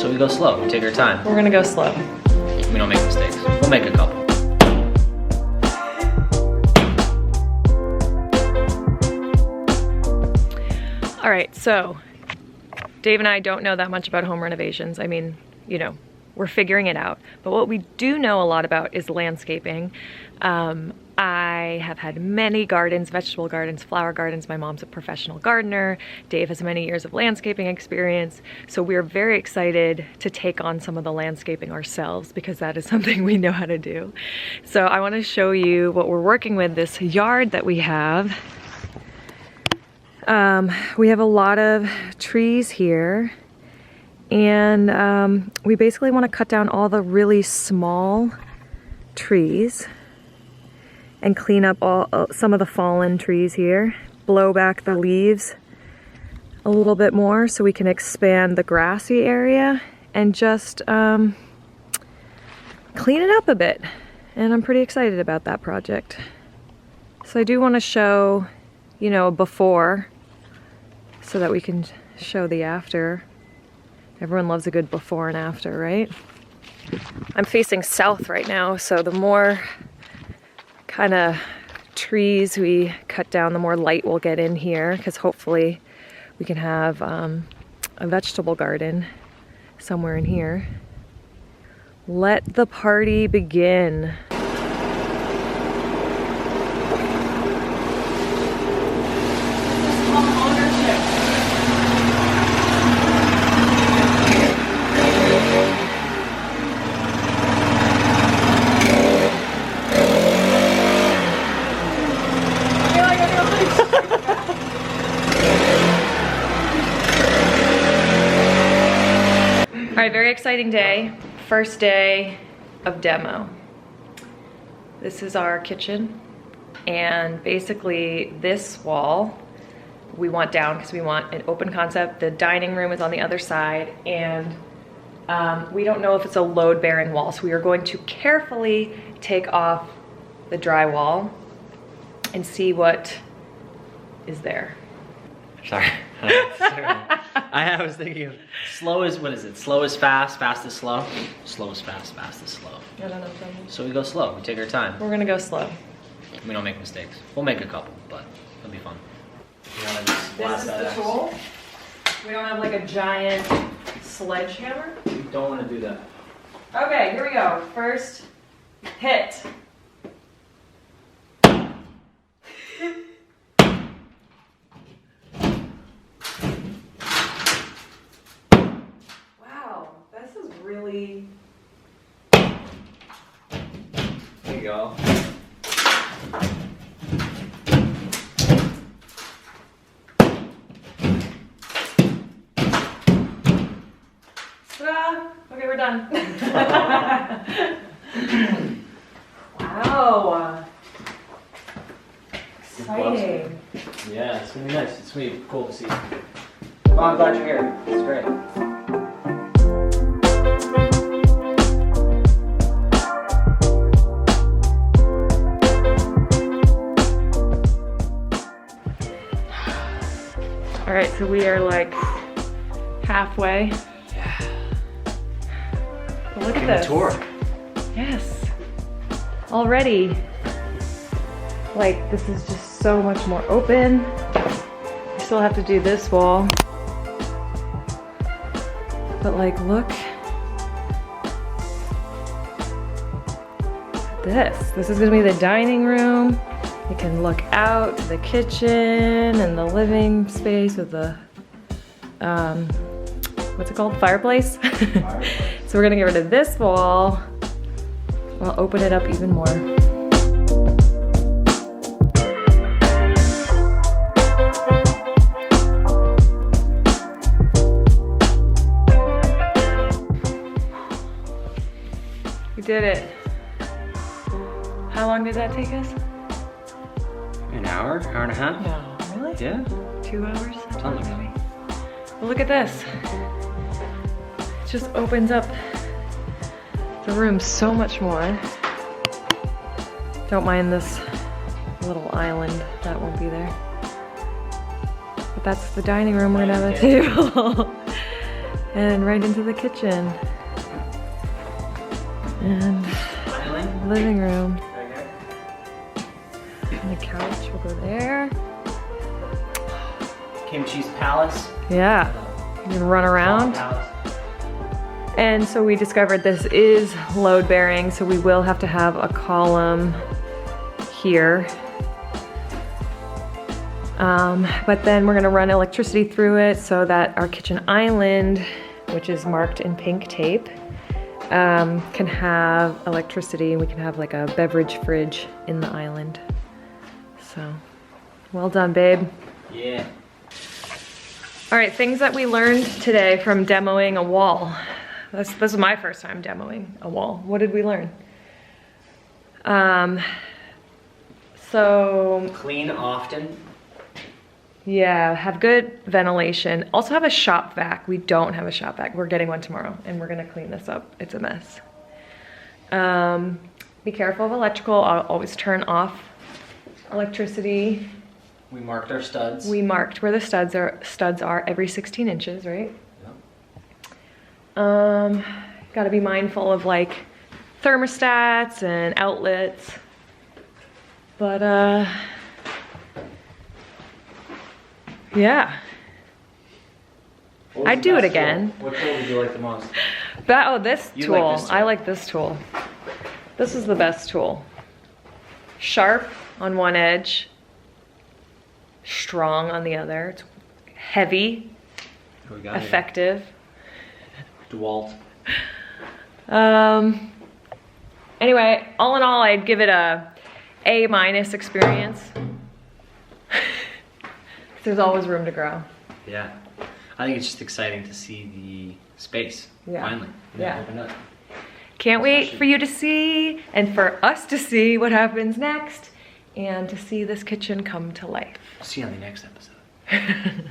So we go slow, we take our time. We're gonna go slow. We don't make mistakes. We'll make a couple. All right, so Dave and I don't know that much about home renovations. I mean, you know, we're figuring it out. But what we do know a lot about is landscaping. I have had many gardens, vegetable gardens, flower gardens. My mom's a professional gardener. Dave has many years of landscaping experience. So we're very excited to take on some of the landscaping ourselves because that is something we know how to do. So I want to show you what we're working with, this yard that we have. We have a lot of trees here, and we basically want to cut down all the really small trees and clean up some of the fallen trees here, blow back the leaves a little bit more so we can expand the grassy area and just clean it up a bit. And I'm pretty excited about that project. So I do want to show, you know, before, so that we can show the after. Everyone loves a good before and after, right? I'm facing south right now, so the more kind of trees we cut down, the more light will get in here, because hopefully we can have a vegetable garden somewhere in here. Let the party begin. All right, very exciting day. First day of demo. This is our kitchen, and basically this wall we want down because we want an open concept. The dining room is on the other side, and we don't know if it's a load-bearing wall, so we are going to carefully take off the drywall and see what is there. Sorry. I was thinking of slow is, what is it? Slow is fast, fast is slow. Slow is fast, fast is slow. I don't know what that means. So we go slow, we take our time. We're gonna go slow. We don't make mistakes. We'll make a couple, but it'll be fun. This is the tool. We don't have like a giant sledgehammer. We don't want to do that. Okay, here we go. First hit. Wow, this is really... There you go. Ta-da! Okay, we're done. Wow. Exciting. Yeah, it's gonna be nice. It's gonna be cool to see. Oh, I'm glad you're here. It's great. All right, so we are like halfway. Yeah. But look Give at me a this. tour. Yes. Already. Like, this is just so much more open. We still have to do this wall. But like, look at this. This is gonna be the dining room. You can look out to the kitchen and the living space with the, what's it called? Fireplace? So we're gonna get rid of this wall. I'll open it up even more. We did it. How long did that take us? An hour, hour and a half? No, really? Yeah. 2 hours? Something like that. Maybe. Well, look at this. It just opens up the room so much more. Don't mind this little island that won't be there. But that's the dining room. We're gonna have a table. And right into the kitchen. And living room. And the couch will go there. Kimchi's palace. Yeah, you can run around. And so we discovered this is load bearing, so we will have to have a column here. But then we're gonna run electricity through it so that our kitchen island, which is marked in pink tape, can have electricity, and we can have like a beverage fridge in the island. So, well done, babe. Yeah. All right, things that we learned today from demoing a wall. This is my first time demoing a wall. What did we learn? So Clean often. yeah, have good ventilation. Also have a shop vac. We don't have a shop vac. We're getting one tomorrow, and we're gonna clean this up. It's a mess. Be careful of electrical. I'll always turn off electricity. We marked our studs. We marked where the studs are every 16 inches, right? Yep. Got to be mindful of like thermostats and outlets. But yeah. I'd do it again. What tool did you like the most? This You tool. like this tool. I like this tool. This is the best tool. Sharp on one edge, strong on the other. It's heavy, We got effective. DeWalt. Anyway, all in all, I'd give it a A- experience. There's always room to grow. Yeah. I think it's just exciting to see the space. Yeah. Finally. Yeah. Open up. Can't wait for you to see and for us to see what happens next and to see this kitchen come to life. See you on the next episode.